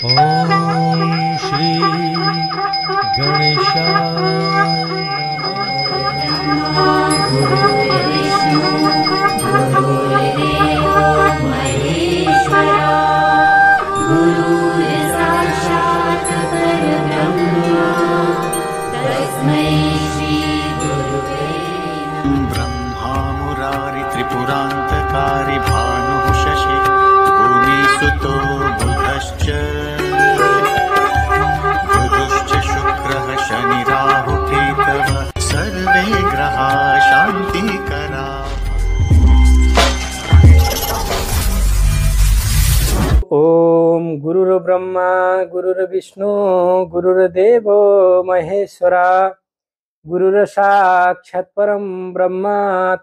ओम श्री गणेशाय ब्रह्मा मुरारि त्रिपुरान्तकारी भानुः शशि भूमिसुतो बुधश्च गुरुश्च शुक्रः शनि राहु केतवः सर्वे ग्रहा शान्तिकरा। ओम गुरुर्ब्रह्मा गुरुर्विष्णु गुरुर्देवो महेश्वरा गुरुर साक्षात् परम ब्रह्मा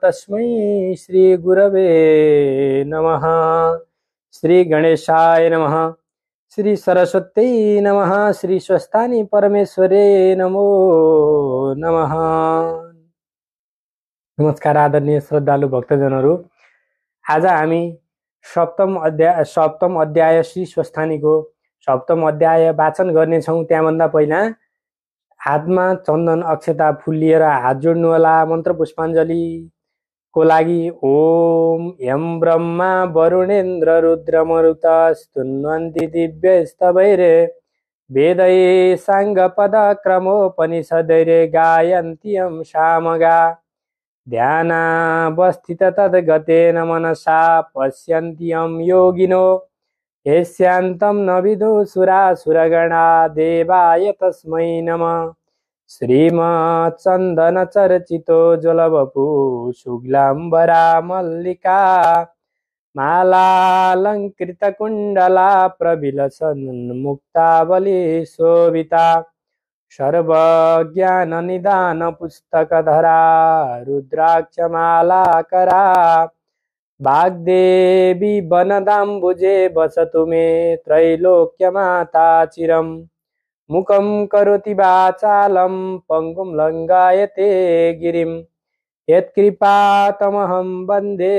तस्मै श्री गुरवे नमः। श्री गणेशाय नमः। श्री सरस्वती नमः। श्री स्वस्थानी परमेश्वरे नमो नमः। नमस्कार आदरणीय श्रद्धालु भक्तजनहरू, आज हामी सप्तम अध्याय श्री स्वस्थानीको सप्तम अध्याय वाचन गर्नेछौँ। त्यहाँभन्दा पहिला हातमा चन्दन अक्षता फुल लिएर हात जोड्नु होला। मन्त्र पुष्पाञ्जलीको लागि ओम यम ब्रह्मा वरुणेन्द्र रुद्र मरुत स्तुन्वन्ति दिव्यस्तवैरे वेदै साङ्गपद क्रमोपनिषदैरे गायन्ति यं सामगा ध्यानावस्थित तद्गतेन मनसा पश्यन्ति यं योगिनो यस्यान्तं न विदुषुरासुरगणा देवाय तस्मै नमः। श्रीमच्चन्दनचर्चितो ज्वलवपु शुक्लाम्बरा मल्लिका मालालङ्कृतकुण्डला प्रविलसन्मुक्तावली शोभिता सर्वज्ञाननिदान पुस्तकधरा रुद्राक्षमालाकरा वाग्देवी वनदाम्बुजे वसतु मे त्रैलोक्यमाता चिरं मुखं करोति वाचालं पङ्गुं लङ्घयते गिरिं यत्कृपातमहं वन्दे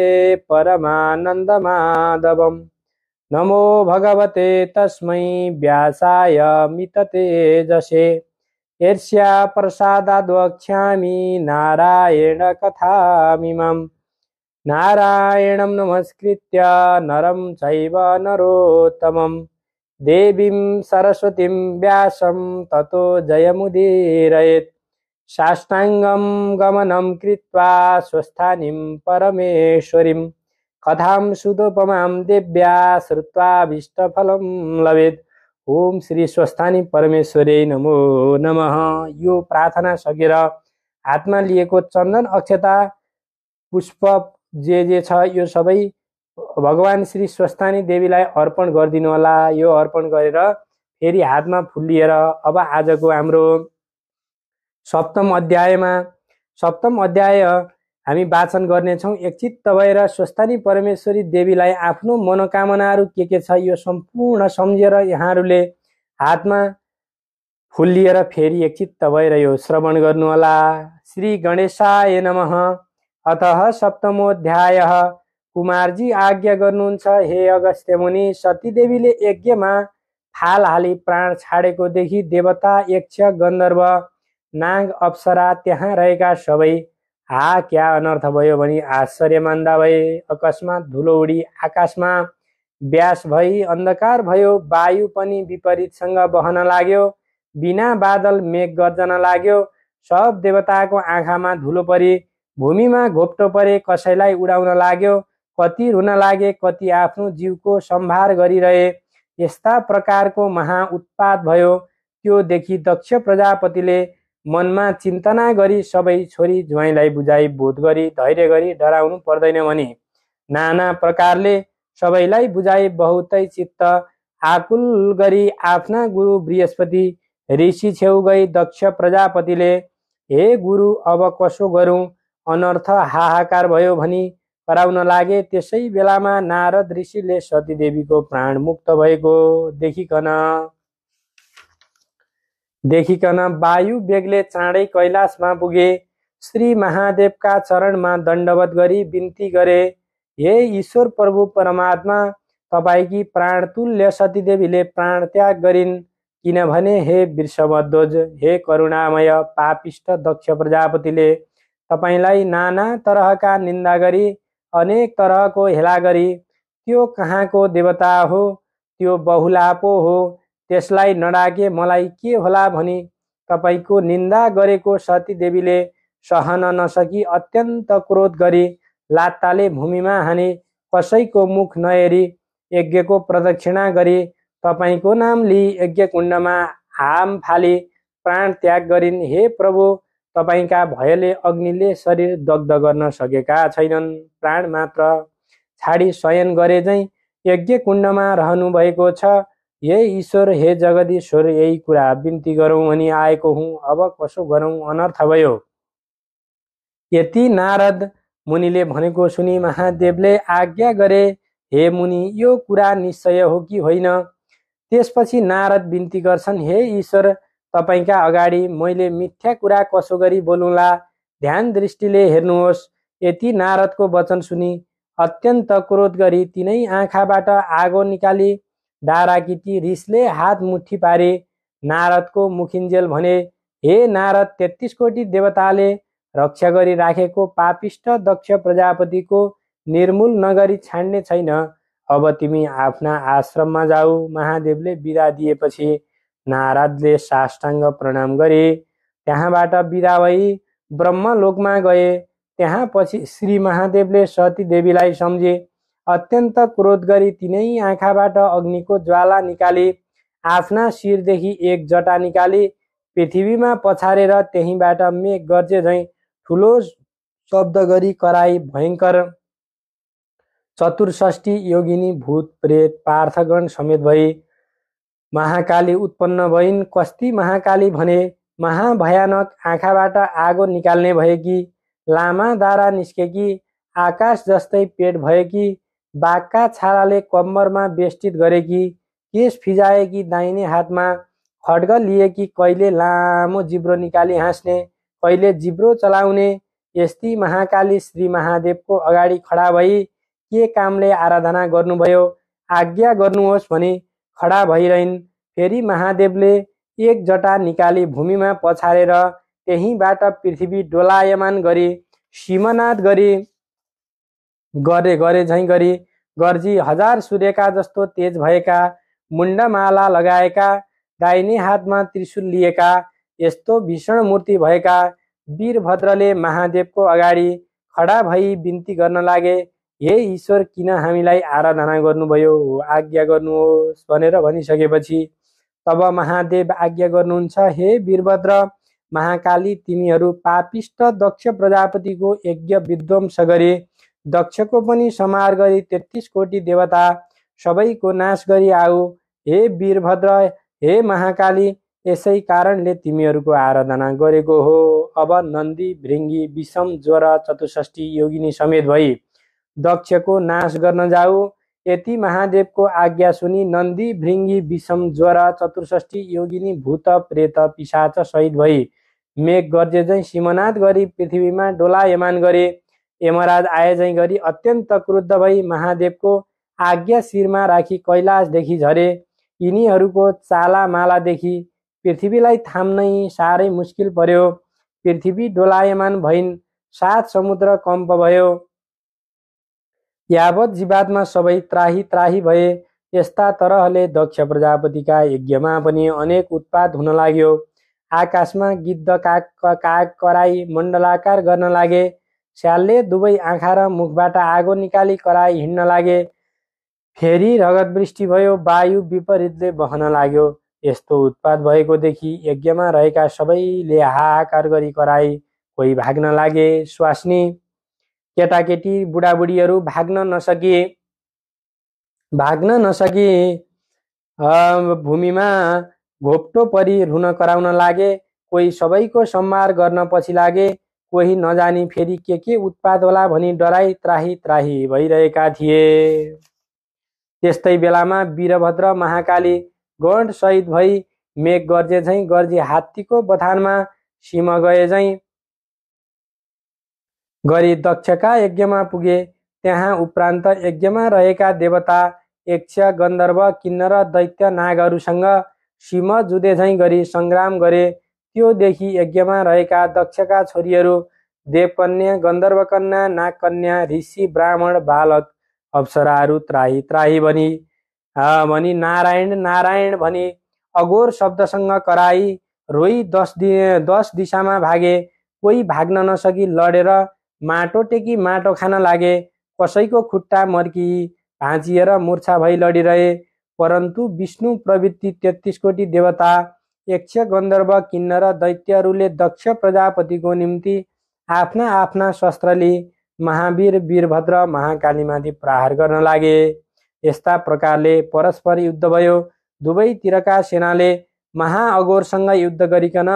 परमानन्दमाधवं। नमो भगवते तस्मै व्यासाय मिततेजसे ईर्ष्या प्रसादाद् वक्ष्यामि नारायण कथामिमम्। नारायणं नमस्कृत्य नरं चैव नरोत्तमं देवीं सरस्वतीं व्यासं ततो जयमुदीरयेत्। साष्टाङ्गं गमनं कृत्वा स्वस्थानीं परमेश्वरीं कथां सुदोपमां देव्या श्रुत्वाभीष्टफलं लभेत्। ओम श्री स्वस्थानी परमेश्वरे नमो नमः। यो प्रार्थना सकेर हातमा लिएको चन्दन अक्षता पुष्प जे छ यो सबै भगवान श्री स्वस्थानी देवीलाई अर्पण गरिदिनु होला। यो अर्पण गरेर फेरि हातमा फुल लिएर अब आजको हाम्रो सप्तम अध्याय हामी वाचन गर्नेछौँ। एकचित्त भएर स्वस्थानी परमेश्वरी देवीलाई आफ्नो मनोकामनाहरू के छ यो सम्पूर्ण सम्झेर यहाँहरूले हातमा फुल लिएर फेरि एकचित्त भएर यो श्रवण गर्नु होला। श्री गणेशाय नमः। अतः सप्तमोऽध्यायः। कुमारजी आज्ञा गर्नुहुन्छ, हे अगस्त्य मुनि, सतीदेवीले यज्ञमा थाल हाली प्राण छाडेको देखि देवता यक्ष गन्धर्व नाग अप्सरा त्यहाँ रहेका सबै क्या अनर्थ भयो भनी आश्चर्य मान्दा भए। अकस्मात धुलो उडी आकाशमा व्यास भई अन्धकार भयो। वायु पनि विपरीतसँग बहन लाग्यो। बिना बादल मेघ गर्जन लाग्यो। सब देवताको आँखामा धुलो परी भूमिमा घोप्टो परे। कसैलाई उडाउन लाग्यो, कति रुन लागे, कति आफ्नो जीवको सम्भार गरिरहे। यस्ता प्रकारको महा उत्पात भयो। त्यो देखि दक्ष प्रजापतिले मनमा चिन्तना गरी सबै छोरी ज्वाइँलाई बुझाइ बोध गरी धैर्य गरी डराउनु पर्दैन भनी नाना प्रकारले सबैलाई बुझाइ बहुतै चित्त आकुल गरी आफ्ना गुरु बृहस्पति ऋषि छेउ गई दक्ष प्रजापतिले, हे गुरु, अब कसो गरौँ, अनर्थ हाहाकार भयो भनी कराउन लागे। त्यसै बेलामा नारद ऋषिले सतीदेवीको प्राण मुक्त भएको देखिकन वायु बेगले चाँडै कैलाशमा पुगे। श्री महादेवका चरणमा दण्डवत गरी बिन्ती गरे, हे ईश्वर प्रभु परमात्मा, तपाईकी प्राणतुल्य सतीदेवीले प्राण त्याग गरिन्। किनभने हे वृषभध्वज, हे करुणामय पापिष्ट दक्ष प्रजापतिले तपाईलाई नाना तरहका निन्दा गरी अनेक तरहको हेला गरी त्यो कहाँको देवता हो, त्यो बहुला पो हो, त्यसलाई नडाके मलाई के होला भनी तपाईको निन्दा गरेको सतीदेवीले सहन नसकी अत्यन्त क्रोध गरी लात्ताले भूमिमा हानी कसैको मुख नहेरी यज्ञको प्रदक्षिणा गरी तपाईको नाम लिई यज्ञ कुण्डमा हाम फाली प्राण त्याग गरिन्। हे प्रभु, तपाईका भयले अग्निले शरीर दग्ध गर्न सकेका छैनन्। प्राण मात्र छाडी शयन गरे झैं यज्ञ कुण्डमा रहनु भएको छ। हे ईश्वर, हे जगदीश्वर, यही कुरा बिन्ती गरौँ भनी आएको हुँ। अब कसो गरौँ, अनर्थ भयो। यति नारद मुनिले भनेको सुनि महादेवले आज्ञा गरे, हे मुनि, यो कुरा निश्चय हो कि होइन? त्यसपछि नारद बिन्ती गर्छन्, हे ईश्वर, तपाईका अगाडि मैले मिथ्या कुरा कसो गरी बोलुँला, ध्यान दृष्टिले हेर्नुहोस्। यति नारदको वचन सुनि अत्यन्त क्रोध गरी तिनै आँखाबाट आगो निकाली दाराकिटी रिसले हात मुठी पारे नारदको मुखिन्जेल भने, हे नारद, 33 कोटी देवताले रक्षा गरी राखेको पापिष्ट दक्ष प्रजापतिको निर्मूल नगरी छाड्ने छैन। अब तिमी आफ्ना आश्रममा जाऊ। महादेवले बिदा दिएपछि नारदले साष्टाङ्ग प्रणाम गरे। त्यहाँबाट बिदा भई ब्रह्मलोकमा गए। त्यहाँ पछि श्री महादेवले सती देवीलाई सम्झे। अत्यन्त क्रोध गरी तिनै आँखाबाट अग्निको ज्वाला निकाली आफ्ना शिरदेखि एक जटा निकाली पृथ्वीमा पछारेर त्यहीबाट मेघ गर्जे झैं ठुलो शब्द गरी कराई भयङ्कर 64 योगिनी भूत प्रेत पार्थगण समेत भई महाकाली उत्पन्न भइन्। कस्ती महाकाली भने महाभयानक आँखाबाट आगो निकाल्ने भएकी, लामा दारा निस्केकी, आकाश जस्तै पेट भएकी, बाघका छालाले कम्मरमा बेष्टित गरेकी, केश फिजाएकी, दाहिने हातमा खड्ग लिएकी, कहिले लामो जिब्रो निकाली हाँस्ने, कहिले जिब्रो चलाउने, यस्ती महाकाली श्री महादेवको अगाडि खडा भई के कामले आराधना गर्नुभयो, आज्ञा गर्नुहोस् भनी खडा भइरहन्। फेरि महादेवले एक जटा निकाली भूमिमा पछारेर त्यहीबाट पृथ्वी डोलायमान गरी सिमनाद गरे झैं गरी गर्जी 1000 सूर्यका जस्तो तेज भएका, मुण्डमाला लगाएका, दाहिने हातमा त्रिशूल लिएका, यस्तो भीषण मूर्ति भएका वीरभद्रले महादेवको अगाडि खडा भई बिन्ती गर्न लागे, हे ईश्वर, किन हामीलाई आराधना गर्नुभयो, आज्ञा गर्नुहोस् भनेर भनिसकेपछि तब महादेव आज्ञा गर्नुहुन्छ, हे वीरभद्र, महाकाली, तिमीहरू पापिष्ट दक्ष प्रजापतिको यज्ञ विध्वंस गरे, दक्षको पनि संहार गरी 33 कोटी देवता सबैको नाश गरी आऊ। हे वीरभद्र, हे महाकाली, यसै कारणले तिमीहरूको आराधना गरेको हो। अब नन्दी, भृङ्गी, विषम, ज्वर, 64 योगिनी समेत भई दक्षको नाश गर्न जाऊ। यति महादेवको आज्ञा सुनि नन्दी, भृङ्गी, विषम, ज्वर, 64 योगिनी भूत प्रेत पिशाच सहित भई मेघ गर्जे झैं सिमनाद गरी पृथ्वीमा डोलायमान गरे। यमराज आए झैं गरी अत्यन्त क्रुद्ध भई महादेवको आज्ञा शिरमा राखी कैलाशदेखि झरे। यिनीहरूको चालामालादेखि पृथ्वीलाई थाम्नै साह्रै मुस्किल पर्यो। पृथ्वी डोलायमान भइन्, 7 समुद्र कम्प भयो। यावत जीवात्मा सबै त्राही त्राही भए। यस्ता तरहले दक्ष प्रजापतिका यज्ञमा पनि अनेक उत्पात हुन लाग्यो। आकाशमा गिद्ध काग कराई मण्डलाकार गर्न लागे। स्यालले दुवै आँखा र मुखबाट आगो निकाली कराई हिँड्न लागे। फेरि रगत वृष्टि भयो, वायु विपरीतले बहन लाग्यो। यस्तो उत्पात भएको देखि यज्ञमा रहेका सबैले हाहाकार गरी कराई कोही भाग्न लागे। स्वास्नी केटाकेटी बुढाबुढीहरू भाग्न नसकी भूमिमा घोप्टो परी रुन कराउन लागे। कोही सबैको संहार गर्न पछि लागे। कोही नजानी फेरि के उत्पात होला भनी डराई त्राही त्राही भइरहेका थिए। त्यस्तै बेलामा वीरभद्र महाकाली गण सहित भई मेघ गर्जे झैं गर्जी हात्तीको बथानमा सिम गए झैं गरी दक्षका यज्ञमा पुगे। त्यहाँ उपरान्त यज्ञमा रहेका देवता यक्ष गन्धर्व किन्नर दैत्य नागहरूसँग सीम जुधे झैँ गरी सङ्ग्राम गरे। त्योदेखि यज्ञमा रहेका दक्षका छोरीहरू देवकन्या, गन्धर्वकन्या, नागकन्या, ऋषि, ब्राह्मण, बालक, अप्सराहरू त्राही त्राही भनी नारायण नारायण भनी अघोर शब्दसँग कराई रोई 10 दिशामा भागे। कोही भाग्न नसकी लडेर माटो टेकी माटो खान लागे। कसैको खुट्टा मर्की भाँचिएर मूर्छा भई लडिरहे। परन्तु विष्णु प्रवृत्ति 33 कोटी देवता यक्ष गन्धर्व किन्नर दैत्यहरूले दक्ष प्रजापतिको निम्ति आफ्ना आफ्ना शस्त्रले महावीर वीरभद्र महाकालीमाथि प्रहार गर्न लागे। यस्ता प्रकारले परस्पर युद्ध भयो। दुवैतिरका सेनाले महाअघोरसँग युद्ध गरिकन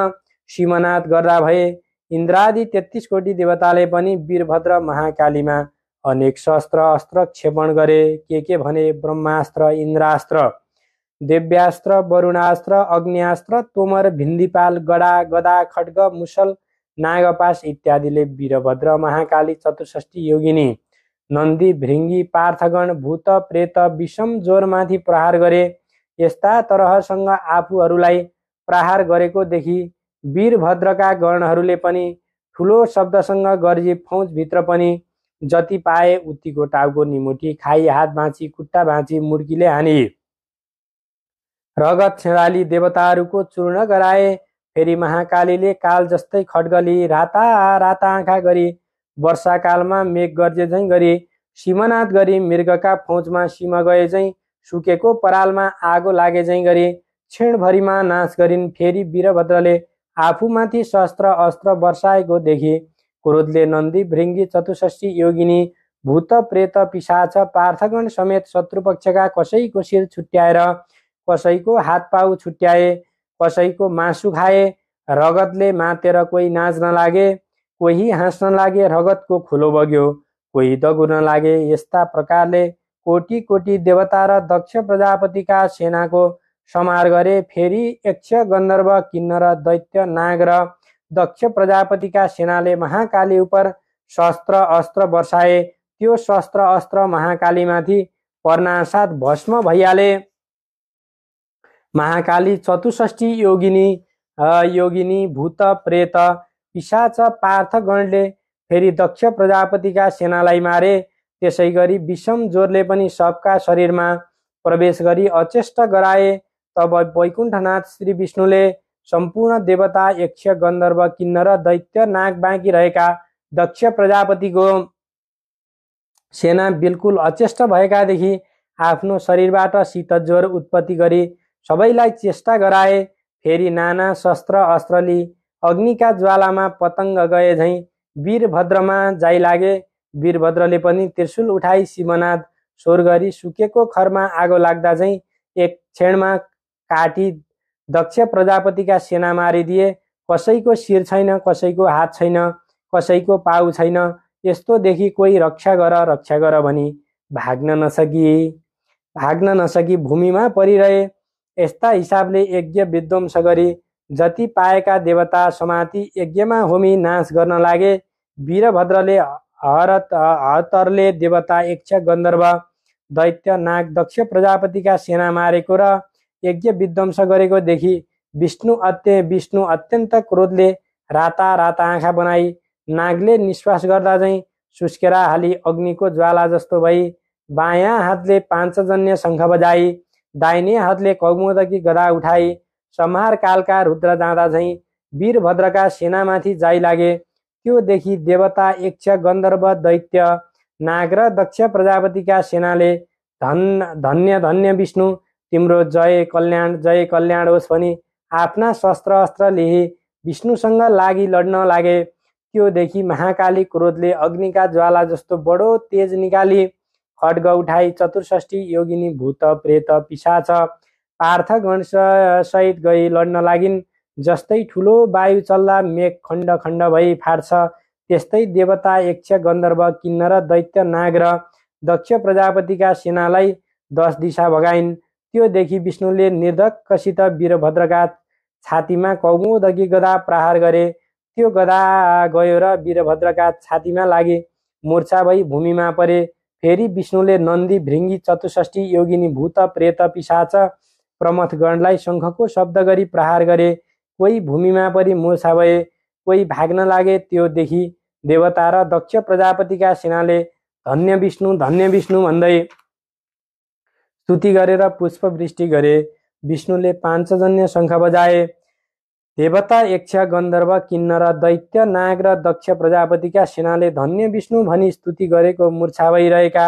सीमनाद गर्दा भए। इन्द्रादि 33 कोटी देवताले पनि वीरभद्र महाकालीमा अनेक शस्त्र अस्त्र क्षेपण गरे। के भने ब्रह्मास्त्र, इन्द्रास्त्र, देव्यास्त्र, वरुणास्त्र, अग्न्यास्त्र, तोमर, भिन्दिपाल, गडा, गदा, खड्ग, मुसल, नागपाश इत्यादिले वीरभद्र महाकाली 64 योगिनी नन्दी भृङ्गी पार्थगण भूत प्रेत विषम ज्वरमाथि प्रहार गरे। यस्ता तरहसँग आफूहरूलाई प्रहार गरेको देखि वीरभद्रका गणहरूले पनि ठुलो शब्दसँग गर्जी फौजभित्र पनि जति पाए उतिको टाउको निमुठी खाई हात भाँची खुट्टा भाँची मुर्कीले हानी रगत छेडाली देवताहरूको चूर्ण गराए। फेरि महाकालीले काल जस्तै खड्गली राता राता आँखा गरी वर्षाकालमा मेघ गर्जे झैँ गरी सीमनाद गरी मृगका फौजमा सीम गए झैँ सुकेको परालमा आगो लागे झैँ गरी क्षणभरिमा नाश गरिन्। फेरि वीरभद्रले आफूमाथि शस्त्र अस्त्र वर्षाएको देखि क्रोधले नन्दी भृङ्गी 64 योगिनी भूत प्रेत पिशाच पार्थगण समेत शत्रुपक्षका कसैको शिर छुट्याएर कसैको हात पाउ छुट्याए। कसैको मासु खाए। रगतले मातेर कोही नाच्न लागे, कोही हाँस्न लागे। रगतको खुलो बग्यो, कोही दगुर्न लागे। यस्ता प्रकारले कोटी कोटी देवता र दक्ष प्रजापतिका सेनाको संहार गरे। फेरि यक्ष गन्धर्व किन्नर दैत्य नाग र दक्ष प्रजापतिका सेनाले महाकाली उपर शस्त्र अस्त्र वर्षाए। त्यो शस्त्र अस्त्र महाकालीमाथि पर्नासाथ भस्म भइहाले। महाकाली 64 योगिनी भूत प्रेत पिशाच पार्थगणले फेरि दक्ष प्रजापतिका सेनालाई मारे। त्यसै गरी विषम ज्वरले पनि सबका शरीरमा प्रवेश गरी अचेष्ट गराए। तब वैकुण्ठनाथ श्री विष्णुले सम्पूर्ण देवता यक्ष गन्धर्व किन्नर दैत्य नाग बाँकी रहेका दक्ष प्रजापतिको सेना बिल्कुल अचेष्ट भएकादेखि आफ्नो शरीरबाट शीतज्वर उत्पत्ति गरी सबैलाई चेष्टा गराए। फेरि नाना शस्त्र अस्त्रले अग्निका ज्वालामा पतङ्ग गए झैँ वीरभद्रमा जाइ लागे। वीरभद्रले पनि त्रिशूल उठाई सीमनाद स्वर गरी सुकेको खरमा आगो लाग्दा झैँ एक क्षणमा काटी दक्ष प्रजापतिका सेना मारिदिए। कसैको शिर छैन, कसैको हात छैन, कसैको पाउ छैन। यस्तो देखि कोही रक्षा गर भनी भाग्न नसकी भूमिमा परिरहे। यस्ता हिसाबले यज्ञ विध्वंस गरी जति पाएका देवता समाति यज्ञमा होमी नाश गर्न लागे। वीरभद्रले हतरले देवता यक्ष गन्धर्व दैत्य नाग दक्ष प्रजापतिका सेना मारेको र यज्ञ विध्वंस गरेको देखि विष्णु अत्यन्त क्रोधले राता राता आँखा बनाई नागले निश्वास गर्दा चाहिँ सुस्केरा हाली अग्निको ज्वाला जस्तो भई बायाँ हातले पाञ्चजन्य शङ्ख बजाई दाहिने हातले कौमुदकी गदा उठाई संहार कालका रुद्र जाँदा झैँ वीरभद्रका सेनामाथि जाइ लागे। त्यो देखि देवता यक्ष गन्धर्व दैत्य नाग र दक्ष प्रजापतिका सेनाले धन्य धन्य विष्णु तिम्रो जय कल्याण होस् भनी आफ्ना शस्त्र अस्त्र लिई विष्णुसँग लागि लड्न लागे। त्यो देखि महाकाली क्रोधले अग्निका ज्वाला जस्तो बडो तेज निकाली खड्ग उठाई 64 योगिनी भूत प्रेत पिशाच पार्थगण सहित गई लड्न लागिन्। जस्तै ठुलो वायु चल्दा मेघ खण्ड खण्ड भई फाट्छ त्यस्तै देवता यक्ष गन्धर्व किन्नर दैत्य नाग र दक्ष प्रजापतिका सेनालाई 10 दिशा भगाइन्। त्यो देखि विष्णुले निर्धक्कसित वीरभद्रका छातीमा कौमुदकी गदा प्रहार गरे। त्यो गदा गयो र वीरभद्रका छातीमा लागि मूर्छा भई भूमिमा परे। फेरि विष्णुले नन्दी भृङ्गी चतुष्षष्ठी योगिनी भूत प्रेत पिशाच प्रमथगणलाई शङ्खको शब्द गरी प्रहार गरे। कोही भूमिमा परि मूर्छा भए, कोही भाग्न लागे। त्यो देखि देवता र दक्ष प्रजापतिका सेनाले धन्य विष्णु भन्दै स्तुति गरेर पुष्पवृष्टि गरे। विष्णुले पाञ्चजन्य शङ्ख बजाए। देवता, यक्ष, गन्धर्व, किन्नर, दैत्य, नाग र दक्ष प्रजापतिका सेनाले धन्य विष्णु भनी स्तुति गरेको मूर्छा भइरहेका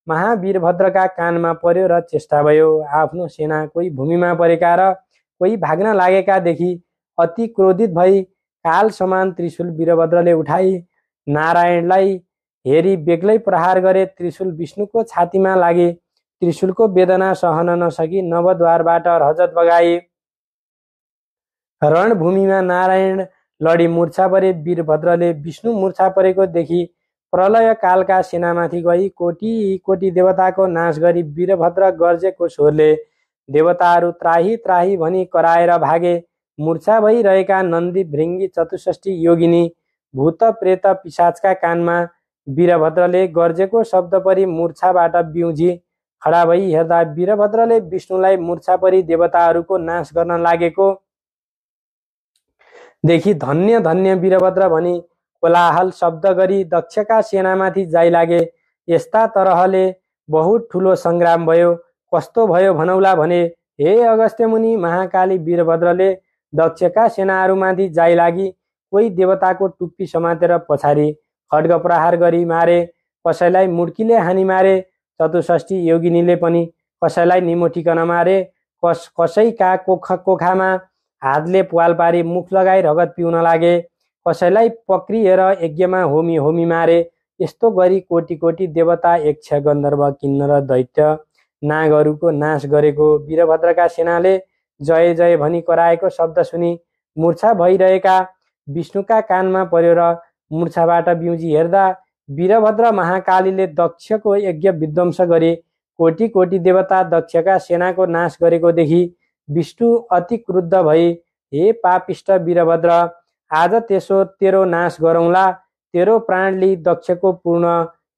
महावीरभद्रका कानमा पर्यो र चेष्टा भयो। आफ्नो सेना कोही भूमिमा परेका र कोही भाग्न लागेका देखि अति क्रोधित भई काल समान त्रिशूल वीरभद्रले उठाई नारायणलाई हेरी बेग्लै प्रहार गरे। त्रिशूल विष्णुको छातीमा लागे। त्रिशूलको वेदना सहन नसकी नवद्वारबाट रजत बगाए। रणभूमिमा नारायण लडी मूर्छा परे। वीरभद्रले विष्णु मूर्छा परेको देखि प्रलय कालका सेनामाथि गई कोटी कोटी देवताको नाश गरी वीरभद्र गर्जेको स्वरले देवताहरू त्राही त्राही भनी कराएर भागे। मूर्छा भइरहेका नन्दी भृङ्गी चतुष्षष्ठी योगिनी भूत प्रेत पिशाचका कानमा वीरभद्रले गर्जेको शब्द परि मूर्छाबाट बिउजी खडा भई हेर्दा वीरभद्रले विष्णुलाई मूर्छा परि देवताहरूको नाश गर्न लागेको देखि धन्य धन्य वीरभद्र भनी कोलाहल शब्द गरी दक्षका सेनामाथि जाइ लागे। यस्ता तरहले बहुत ठुलो सङ्ग्राम भयो। कस्तो भयो भनौला भने, हे अगस्त्य मुनि, महाकाली वीरभद्रले दक्षका सेनाहरूमाथि जाइ लागि कोही देवताको टुप्पी समातेर पछाडि खड्ग प्रहार गरी मारे, कसैलाई मुड्कीले हानी मारे। चतुष्षष्ठी योगिनीले पनि कसैलाई निमोठिकन मारे। कसैका कोखामा हातले प्वाल पारी मुख लगाई रगत पिउन लागे। कसैलाई पक्रिएर यज्ञमा होमी मारे। यस्तो गरी कोटी कोटी देवता, यक्ष, गन्धर्व, किन्नर, दैत्य, नागहरूको नाश गरेको वीरभद्रका सेनाले जय जय भनी कराएको शब्द सुनि मूर्छा भइरहेका विष्णुका कानमा पर्यो र मूर्छाबाट बिउजी हेर्दा वीरभद्र महाकालीले दक्षको यज्ञ विध्वंस गरे। कोटी कोटी देवता दक्षका सेनाको नाश गरेको देखि विष्णु अति क्रुद्ध भई, हे पापिष्ट वीरभद्र, आज त्यसो तेरो नाश गरौँला। तेरो प्राण लिई दक्षको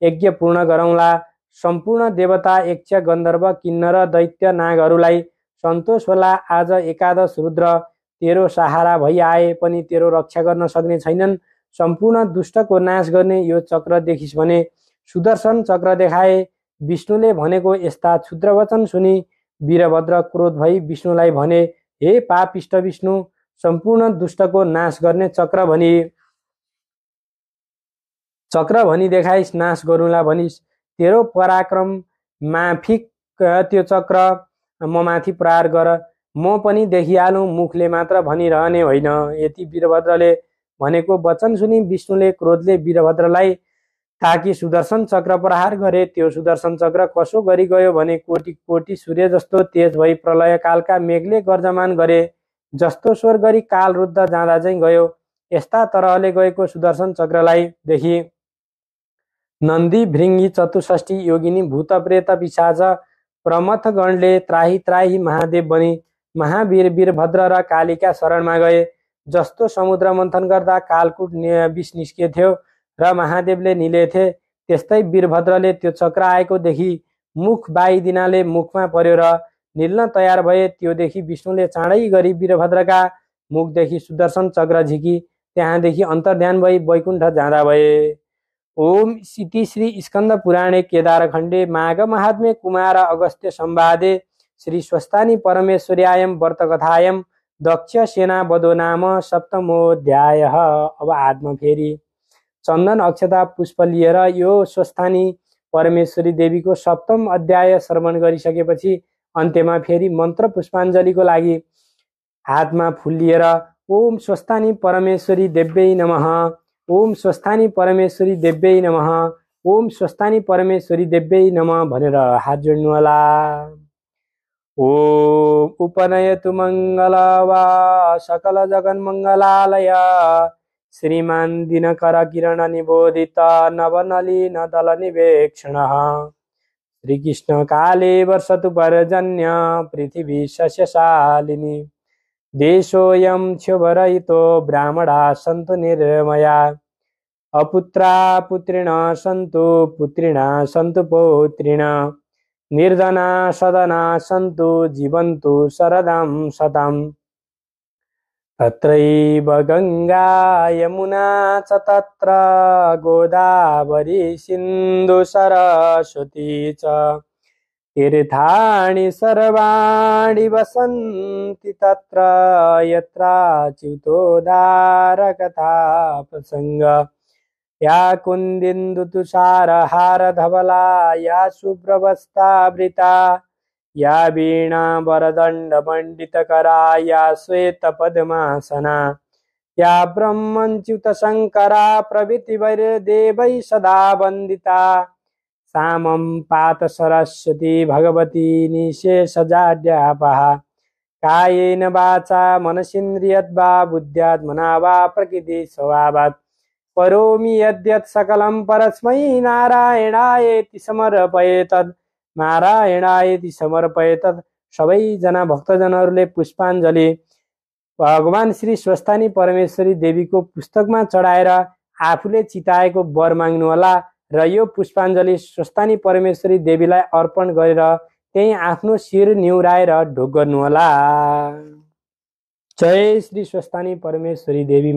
यज्ञ पूर्ण गरौँला। सम्पूर्ण देवता, यक्ष, गन्धर्व, किन्नर, दैत्य, नागहरूलाई सन्तोष होला। आज एकादश रुद्र तेरो सहारा भई आए पनि तेरो रक्षा गर्न सक्ने छैनन्। सम्पूर्ण दुष्टको नाश गर्ने यो चक्र देखिस् भने सुदर्शन चक्र देखाए। विष्णुले भनेको यस्ता क्षुद्र वचन सुनि वीरभद्र क्रोध भई विष्णुलाई भने, हे पापिष्ट विष्णु, सम्पूर्ण दुष्टको नाश गर्ने चक्र भनी देखाइस्, नाश गरौँला भनिस्। तेरो पराक्रम माफिक त्यो चक्र म माथि प्रहार गर, म पनि देखिहालौँ, मुखले मात्र भनिरहने होइन। यति वीरभद्रले भनेको वचन सुनि विष्णुले क्रोधले वीरभद्रलाई ताकि सुदर्शन चक्र प्रहार गरे। त्यो सुदर्शन चक्र कसो गरी गयो भने कोटी कोटी सूर्य जस्तो तेज भई प्रलय कालका मेघले गर्जमान गरे जस्तो स्वर गरी काल रुद्ध जाँदा चाहिँ गयो। यस्ता तरहले गएको सुदर्शन चक्रलाई देखि नन्दी भृङ्गी चतुष्षष्ठी योगिनी भूत प्रेत पिशाच प्रमथगणले त्राही त्राही महादेव बनी महावीर वीरभद्र र कालीका शरणमा गए। जस्तो समुद्र मन्थन गर्दा कालकुट विष निस्किन्थ्यो र महादेवले निलेथे, त्यस्तै वीरभद्रले त्यो चक्र आएको देखि मुख बाइदिनाले मुखमा पर्यो र निल्न तयार भए। त्यो देखि विष्णुले चाँडै गरी वीरभद्रका मुखदेखि सुदर्शन चक्र झिकी त्यहाँदेखि अन्तर्ध्यान भई वैकुण्ठ जाँदा भए। ओम इति श्री स्कन्द पुराणे केदारखण्डे माघ महात्म्ये कुमार अगस्त्य संवादे श्री स्वस्तानी परमेश्वर्यायं व्रतकथायं दक्ष सेना बधो नाम सप्तमोऽध्याय। अब आत्मा फेरि चन्दन अक्षता पुष्प लिएर यो स्वस्थानी परमेश्वरी देवीको सप्तम अध्याय श्रवण गरिसकेपछि अन्त्यमा फेरि मन्त्र पुष्पाञ्जलीको लागि हातमा फुल लिएर ओम स्वस्थानी परमेश्वरी देव्यै नमः, ओम स्वस्थानी परमेश्वरी देव्यै नमः, ओम स्वस्थानी परमेश्वरी देव्यै नमः भनेर हात जोड्नु होला। ओम उपनयतु मङ्गलवा सकल जगन्मङ्गलालय श्रीमान दिनकर किरण निबोधित नवनलिन दल निवेक्षण श्रीकृष्ण काले वर्षतु पर्जन्य पृथिवी सस्यशालिनी देशोऽयं क्षोभरहितो ब्राह्मणा सन्तु निर्मया अपुत्रा पुत्रिण सन्तु पुत्रिणा सन्तु पौत्रिण निर्धना सदना सन्तु जीवन्तु शरदां शतम् तत्रैव गङ्गा यमुना च तत्र गोदावरी सिन्धु सरस्वती च तीर्थानि सर्वाणि वसन्ति तत्र यत्राच्युतोद्धारकथा प्रसङ्ग या कुन्दिन्दुतुषारहारधवला या शुभ्रवस्त्रावृता या वीणा वरदण्डमण्डितकरा या श्वेतपद्मासना या ब्रह्मच्युतशङ्करा प्रभृतिवैर्देवैः सदा वन्दिता सामं पात सरस्वती भगवती निशेषजाड्यापः कायेन वाचा मनसीन्द्रियद्वा बुद्ध्यात्मना वा प्रकृतिस्वभावात् करोमि यद्यत् सकलं परस्मै नारायणायेति समर्पयेतत् नारायणायेति समर्पयेतत्। सबैजना भक्तजनहरूले पुष्पाञ्जली भगवान श्री स्वस्थानी परमेश्वरी देवीको पुस्तकमा चढाएर आफूले चिताएको वर माग्नुहोला र यो पुष्पाञ्जली स्वस्थानी परमेश्वरी देवीलाई अर्पण गरेर त्यही आफ्नो शिर निहुराएर ढोक गर्नुहोला। जय श्री स्वस्थानी परमेश्वरी देवी।